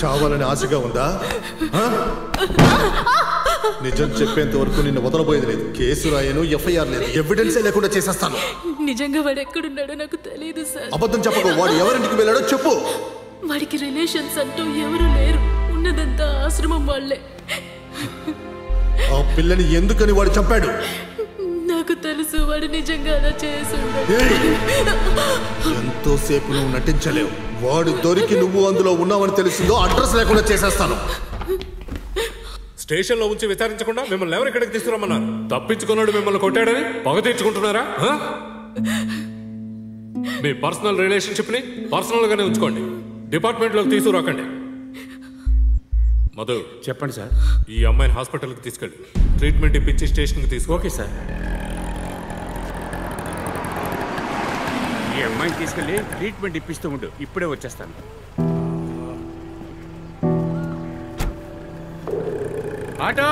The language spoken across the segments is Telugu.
చావాలని ఆశగా ఉందా? నిజం చెప్పేంత వరకు నిన్ను వదలబోయేది లేదు. కేసు రాయను, ఎఫ్ఐఆర్ లేదు, ఎవిడెన్సే లేకుండా చేసేస్తాను. నిజంగా వాడు ఎక్కడున్నాడో నాకు తెలియదు సార్. అబద్ధం చెప్పకు. వాడు ఎవరింటికి వెళ్ళాడో చెప్పు. వాడికి రిలేషన్స్ అంటూ ఎవరు లేరు. ఉన్నదంతా ఆశ్రమం వాళ్ళే. ఆ పిల్లని ఎందుకని వాడు చంపాడు? నాకు తెలుసు. వాడు నిజంగా అలా చేసి ఎంతోసేపు నువ్వు నటించలేవు. వాడు దొరికి నువ్వు అందులో ఉన్నావని తెలిసిందో అడ్రస్ లేకుండా చేసేస్తాను. స్టేషన్లో ఉంచి విచారించకుండా మిమ్మల్ని ఎవరు ఇక్కడికి తీసుకురమ్మన్నారు? తప్పించుకున్నాడు మిమ్మల్ని కొట్టాడని పగ తీర్చుకుంటున్నారా? మీ పర్సనల్ రిలేషన్షిప్ని పర్సనల్గానే ఉంచుకోండి. డిపార్ట్మెంట్లోకి తీసుకురాకండి. మధు, చెప్పండి సార్. ఈ అమ్మాయిని హాస్పిటల్కి తీసుకెళ్ళి ట్రీట్మెంట్ ఇప్పించి స్టేషన్కి తీసుకు. Okay sir. ఈ అమ్మాయిని తీసుకెళ్ళి ట్రీట్మెంట్ ఇప్పిస్తూ ఉండు. ఇప్పుడే వచ్చేస్తాను. ఆటో.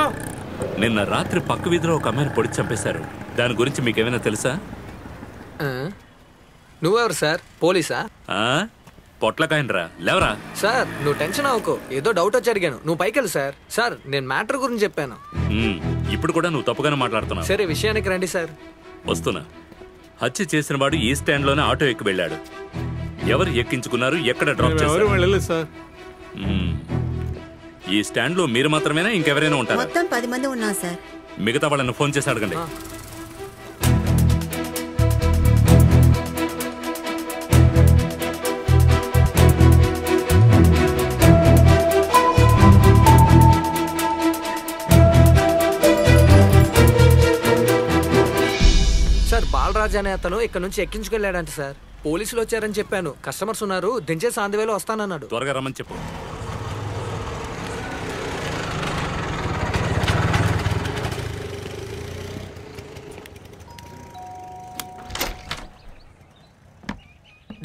నిన్న రాత్రి పక్క వీధిలో ఒక అమ్మాయిని పొడి చంపేశారు. దాని గురించి మీకేమైనా తెలుసా? నువ్వెవరు సార్? పోలీసా? పొట్లకాయనరా, లేవరా. సార్ నువ్వు టెన్షన్ అవ్వకు. ఏదో డౌట్ వచ్చి అడిగాను. నువ్వు పైకెళ్ళు సార్. సార్ నేను మ్యాటర్ గురించి చెప్పాను. ఇప్పుడు కూడా నువ్వు తప్పుగానే మాట్లాడుతున్నావు. సరే విషయానికి రండి సార్. వస్తున్నా. హత్య చేసిన వాడు ఈ స్టాండ్ లోనే ఆటో ఎక్కి వెళ్ళాడు. ఎవరు ఎక్కించుకున్నారు, ఎక్కడ డ్రాప్ చేశారు? ఈ స్టాండ్ లో మీరు మాత్రమేనా, ఇంకెవరైనా ఉంటారా? మొత్తం 10 మంది ఉన్నాం సార్. మిగతా వాళ్ళని ఫోన్ చేసి అడగండి. సార్ బాలరాజ్ అనే అతను ఇక్కడ నుంచి ఎక్కించుకెళ్ళాడంట సార్. పోలీసులు వచ్చారని చెప్పాను. కస్టమర్స్ ఉన్నారు, దించేసి ఆంధ్రవేలో వస్తానన్నాడు. త్వరగా రమ్మని చెప్పు.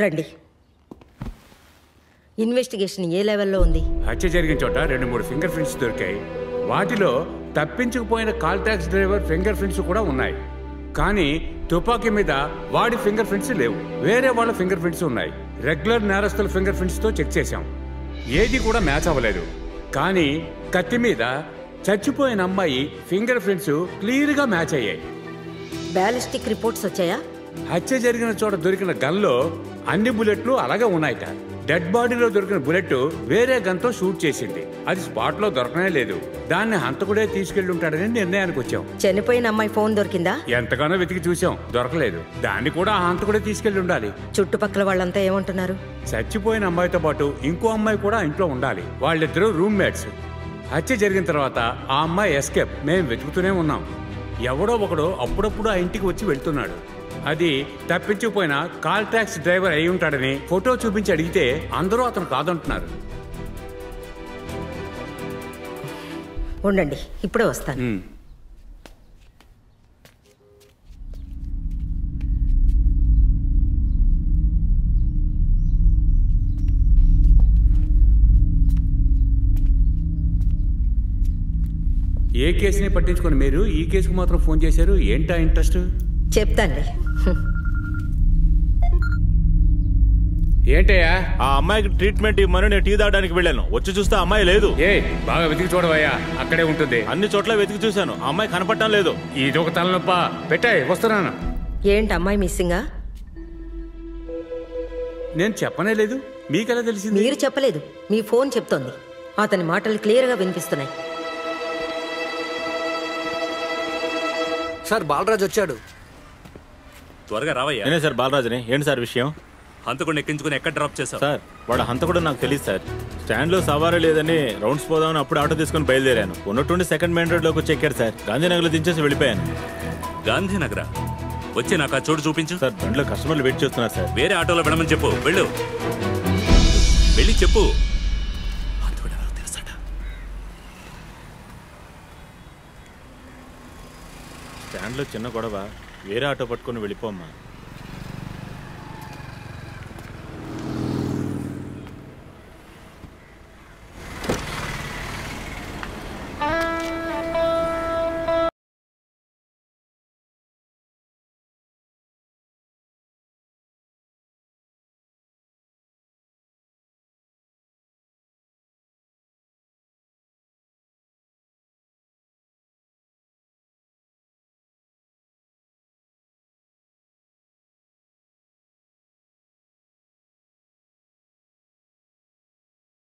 రండి. ఇన్వెస్టిగేషన్ ఏ లెవెల్లో ఉంది? హత్య జరిగిన చోట 2-3 ఫింగర్ ప్రింట్స్ దొరికాయి. వాటిలో తప్పించుకుపోయిన call taxi driver finger prints కూడా ఉన్నాయి. కానీ తుపాకీ మీద వాడి ఫింగర్ ప్రింట్స్ లేవు. వేరే వాళ్ళ ఫింగర్ ప్రింట్స్ ఉన్నాయి. రెగ్యులర్ నేరస్తుల ఫింగర్ ప్రింట్స్తో చెక్ చేశాం. ఏది కూడా మ్యాచ్ అవ్వలేదు. కానీ కత్తి మీద చచ్చిపోయిన అమ్మాయి ఫింగర్ ప్రింట్స్ క్లియర్గా మ్యాచ్ అయ్యాయి. బ్యాలిస్టిక్ రిపోర్ట్స్ వచ్చాయా? హత్య జరిగిన చోట దొరికిన గన్లో అన్ని బుల్లెట్లు అలాగే ఉన్నాయట. డెడ్ బాడీలో దొరికిన బుల్లెట్ వేరే గన్తో షూట్ చేసింది. అది స్పాట్ లో దొరకనే లేదు. దాన్ని హంతకుడే తీసుకెళ్లి ఉంటాడని నిర్ణయానికి వచ్చాం. చనిపోయిన అమ్మాయి ఫోన్ దొరికిందా? ఎంతగానో వెతికి చూసాం, దొరకలేదు. దాన్ని కూడా ఆ హంతకుడే తీసుకెళ్లి ఉండాలి. చుట్టుపక్కల వాళ్ళంతా ఏమంటున్నారు? చచ్చిపోయిన అమ్మాయితో పాటు ఇంకో అమ్మాయి కూడా ఇంట్లో ఉండాలి. వాళ్ళిద్దరూ రూమ్మేట్స్. హత్య జరిగిన తర్వాత ఆ అమ్మాయి ఎస్కేప్. మేము వెతుకుతూనే ఉన్నాం. ఎవడో ఒకడో అప్పుడప్పుడు ఆ ఇంటికి వచ్చి వెళ్తున్నాడు. అది తప్పించుకుపోయిన కాల్ టాక్సీ డ్రైవర్ అయి ఉంటాడని ఫోటో చూపించి అడిగితే అందరూ అతను కాదంటున్నారు. ఉండండి, ఇప్పుడే వస్తాను. ఏ కేసుని పట్టించుకొని మీరు ఈ కేసుకు మాత్రం ఫోన్ చేశారు? ఏంటా ఇంట్రెస్ట్? చెప్తానులే. ఏంటయ్యా? ఆ అమ్మాయికి ట్రీట్మెంట్ ఇవ్వమని నేను టీ తాగడానికి వెళ్ళాను. వచ్చి చూస్తే అమ్మాయి లేదు. బాగా వెతికి చూడవయ్యా, అక్కడే ఉంటుంది. అన్ని చోట్ల వెతికి చూశాను, అమ్మాయి కనపడటం లేదు. ఇదొక తలనొప్ప. పెట్టాయి, వస్తున్నాను. ఏంటి అమ్మాయి మిస్సింగా? నేను చెప్పనే లేదు. మీకెలా తెలిసింది? మీరు చెప్పలేదు, మీ ఫోన్ చెప్తోంది. అతని మాటలు క్లియర్గా వినిపిస్తున్నాయి. సార్ బాలరాజ్ వచ్చాడు. త్వరగా రావయ్యా. నేనే సార్ బాలరాజుని. ఏంటి సార్ విషయం? హంతకుడిని ఎక్కించుకుని ఎక్కడ డ్రాప్ చేశావు? సార్ వాడు హంతకుడు నాకు తెలియదు సార్. స్టాండ్లో సవారీ లేదని రౌండ్స్ పోదామని అప్పుడు ఆటో తీసుకుని బయలుదేరాను. ఉన్నట్టుండి సెకండ్ మెయిన్ రోడ్లోకి వచ్చి ఎక్కాడు సార్. గాంధీనగర్లో దించేసి వెళ్ళిపోయాను. గాంధీనగరా? వచ్చి నాకు ఆ చోటు చూపించు. సార్ బండిలో కస్టమర్లు వెయిట్ చేస్తున్నారు సార్. వేరే ఆటోలో వెళ్ళమని చెప్పు. వెళ్ళు, వెళ్ళి చెప్పు. స్టాండ్లో చిన్న గొడవ, వేరే ఆటో పట్టుకొని వెళ్ళిపోమ్మా.